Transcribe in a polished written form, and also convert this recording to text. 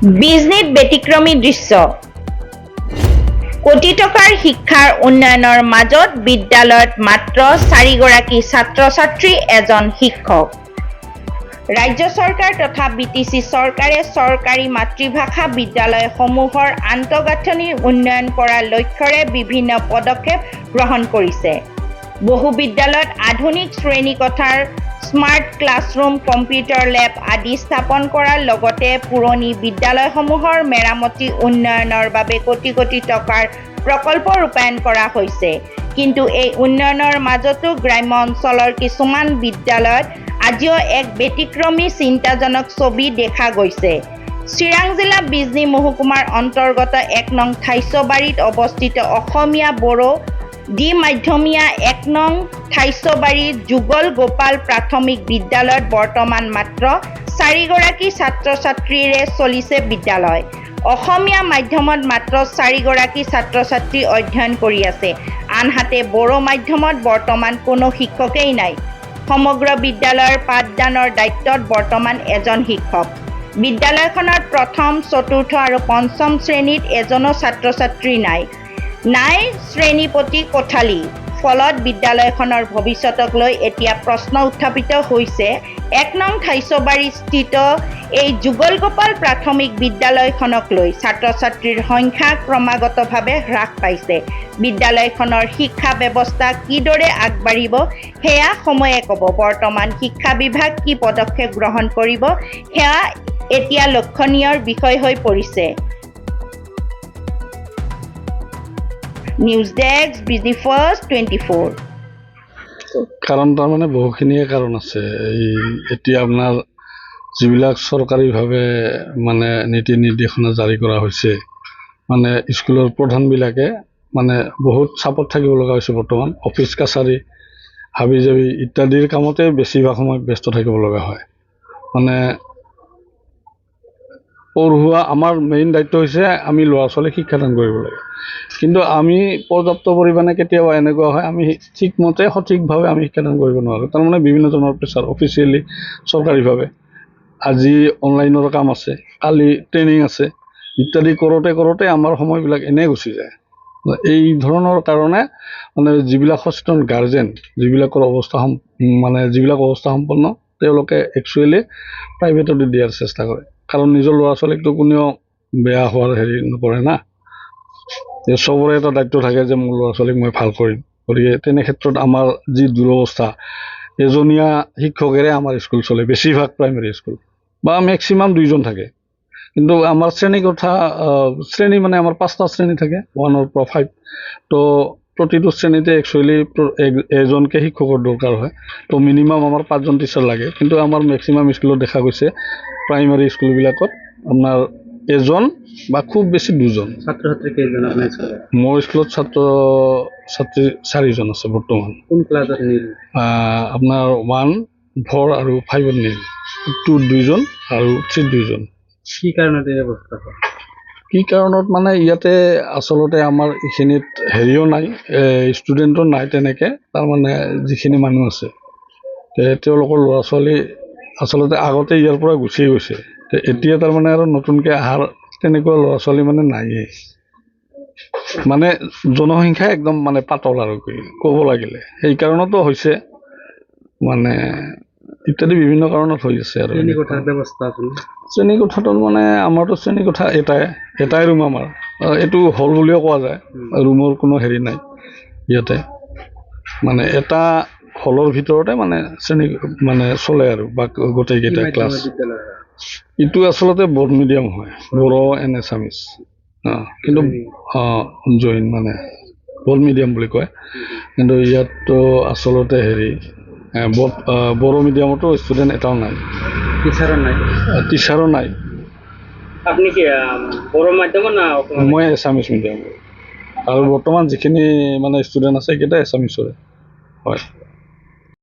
বিজনীত ব্যতিক্ৰমী দৃশ্য। কোটি টকাৰ শিক্ষাৰ উন্নয়নৰ মাজত বিদ্যালয়ত মাত্ৰ 4 গৰাকী ছাত্ৰ-ছাত্ৰী, এজন শিক্ষক। ৰাজ্য চৰকাৰ তথা BTC চৰকাৰে চৰকাৰী মাতৃভাষা বিদ্যালয়সমূহৰ আন্তঃগাঁথনিৰ উন্নয়ন কৰাৰ লক্ষ্যৰে বিভিন্ন পদক্ষেপ গ্ৰহণ কৰিছে। বহু বিদ্যালয়ত আধুনিক শ্ৰেণীকোঠাৰ, স্মাৰ্ট ক্লাছৰুম, কম্পিউটাৰ লেব আদি স্থাপন কৰাৰ লগতে পুৰণি বিদ্যালয়সমূহৰ মেৰামতি উন্নয়নৰ বাবে কোটি কোটি টকাৰ প্ৰকল্প ৰূপায়ণ কৰা হৈছে। কিন্তু এই উন্নয়নৰ মাজতো গ্ৰাম্য অঞ্চলৰ কিছুমান বিদ্যালয়ত আজিও এক ব্যতিক্ৰমী চিন্তাজনক ছবি দেখা গৈছে। চিৰাং জিলা বিজনী মহকুমাৰ অন্তৰ্গত 1 নং ঠাইছবাৰীত অৱস্থিত অসমীয়া বড়ো দ্বিমাধ্যমীয়া 1 নং ঠাইছবাৰী যুগল গোপাল প্ৰাথমিক বিদ্যালয়ত বৰ্তমান মাত্ৰ 4 গৰাকী ছাত্ৰ-ছাত্ৰীৰে চলিছে বিদ্যালয়। অসমীয়া মাধ্যমত মাত্ৰ 4 গৰাকী ছাত্ৰ-ছাত্ৰী অধ্যয়ন কৰি আছে। আনহাতে বড়ো মাধ্যমত বৰ্তমান কোনো শিক্ষকেই নাই। সমগ্ৰ বিদ্যালয়ৰ পাঠদানৰ দায়িত্বত বৰ্তমান এজন শিক্ষক। বিদ্যালয়খনৰ প্ৰথম, চতুৰ্থ আৰু পঞ্চম শ্ৰেণীত এজনো ছাত্ৰ-ছাত্ৰী নাই। নাই শ্ৰেণীপতি কোঠালি। ফলত বিদ্যালয়খনৰ ভৱিষ্যতক লৈ এতিয়া প্ৰশ্ন উত্থাপিত হৈছে। 1 নং ঠাইছবাৰীত স্থিত এই যুগল গোপাল প্ৰাথমিক বিদ্যালয়খনক লৈ ছাত্ৰ-ছাত্ৰীৰ সংখ্যা ক্ৰমাগতভাৱে হ্ৰাস পাইছে। বিদ্যালয়খনৰ শিক্ষা ব্যৱস্থা কিদৰে আগবাঢ়িব সেয়া সময়ে ক'ব। বৰ্তমান শিক্ষা বিভাগ কি পদক্ষেপ গ্ৰহণ কৰিব সেয়া এতিয়া লক্ষণীয় বিষয় হৈ পৰিছে। News desk, busy first 24। কাৰণ তাৰমানে বহুখিনিয়ে কাৰণ আছে। এতিয়া আপোনাৰ যিবিলাক চৰকাৰীভাৱে মানে নীতি নিৰ্দেশনা জাৰি কৰা হৈছে, মানে স্কুলৰ প্ৰধানবিলাকে মানে বহুত চাপত থাকিব লগা হৈছে। বৰ্তমান অফিচ কাছাৰী, হাবি জাবি ইত্যাদিৰ কামতে বেছিভাগ সময় ব্যস্ত থাকিব লগা হয়। মানে পঢ়োৱা আমাৰ মেইন দায়িত্ব হৈছে আমি ল'ৰা ছোৱালীক শিক্ষাদান কৰিব লাগে। কিন্তু আমি পৰ্যাপ্ত পৰিমাণে কেতিয়াবা এনেকুৱা হয় আমি ঠিকমতে সঠিকভাৱে আমি শিক্ষাদান কৰিব নোৱাৰোঁ। তাৰমানে বিভিন্ন ধৰণৰ প্ৰেছাৰ, অফিচিয়েলি চৰকাৰীভাৱে আজি অনলাইনৰ কাম আছে, কালি ট্ৰেইনিং আছে ইত্যাদি কৰোঁতে আমাৰ সময়বিলাক এনেই গুচি যায়। এই ধৰণৰ কাৰণে মানে যিবিলাক সচেতন গাৰ্জেন, যিবিলাক অৱস্থা সম্পন্ন তেওঁলোকে একচুৱেলি প্ৰাইভেটতে দিয়াৰ চেষ্টা কৰে। কাৰণ নিজৰ ল'ৰা ছোৱালীকতো কোনেও বেয়া হোৱাৰ হেৰি নকৰে না। চবৰে এটা দায়িত্ব থাকে যে মোৰ ল'ৰা ছোৱালীক মই ভাল কৰিম। গতিকে তেনে ক্ষেত্ৰত আমাৰ যি দুৰৱস্থা, এজনীয়া শিক্ষকেৰে আমাৰ স্কুল চলে, বেছিভাগ প্ৰাইমেৰী স্কুল বা মেক্সিমাম 2জন থাকে। কিন্তু আমাৰ শ্ৰেণী মানে আমাৰ 5টা শ্ৰেণী থাকে, 1ৰ পৰা 5। তো প্ৰতিটো শ্ৰেণীতে একচুৱেলি এজনকৈ শিক্ষকৰ দৰকাৰ হয়। তো মিনিমাম আমাৰ 5জন টিচাৰ লাগে। কিন্তু আমাৰ মেক্সিমাম স্কুলত দেখা গৈছে প্ৰাইমাৰী স্কুলবিলাকত আপোনাৰ এজন বা খুব বেছি 2জন। ছাত্ৰ-ছাত্ৰী কেইজন আপোনাৰ স্কুলত? মোৰ স্কুলত ছাত্ৰ-ছাত্ৰী 4জন আছে বৰ্তমান। কোন ক্লাছত নিল? আপোনাৰ 1, 4 আৰু 5ত নিল। 2ত 2জন আৰু 3ত 2জন। কি কাৰণত এই অৱস্থা হয়? কি কাৰণত মানে ইয়াতে আচলতে আমাৰ এইখিনিত হেৰিও নাই, ষ্টুডেণ্টো নাই তেনেকৈ। তাৰমানে যিখিনি মানুহ আছে তেওঁলোকৰ ল'ৰা ছোৱালী আচলতে আগতে ইয়াৰ পৰা গুচিয়ে গৈছে। এতিয়া তাৰমানে আৰু নতুনকৈ অহাৰ তেনেকুৱা ল'ৰা ছোৱালী মানে নায়েই। মানে জনসংখ্যা একদম মানে পাতল আৰু ক'ব লাগিলে। সেই কাৰণতো হৈছে মানে ইত্যাদি বিভিন্ন কাৰণত হৈ আছে। আৰু শ্ৰেণীকোঠাৰ ব্যৱস্থা আছিল? শ্ৰেণীকোঠাটোত মানে আমাৰতো শ্ৰেণীকোঠা এটাই ৰুম আমাৰ। এইটো হল বুলিও কোৱা যায়, ৰুমৰ কোনো হেৰি নাই ইয়াতে। মানে এটা হলৰ ভিতৰতে মানে শ্ৰেণী মানে চলে আৰু বা গোটেইকেইটা ক্লাছ। ইটো আচলতে বড়ো মিডিয়াম হয়, বড়ো এণ্ড এছামিছ। কিন্তু জৈন মানে বড়ো মিডিয়াম বুলি কয়। কিন্তু ইয়াততো আচলতে হেৰি বড়ো মিডিয়ামতো ষ্টুডেণ্ট এটাও নাই, টিচাৰো নাই। আপুনি কি বড়ো মাধ্যমৰ না? মই এছামিছ মিডিয়াম। আৰু বৰ্তমান যিখিনি মানে ষ্টুডেণ্ট আছে সেইকেইটা এছামিছৰে হয়।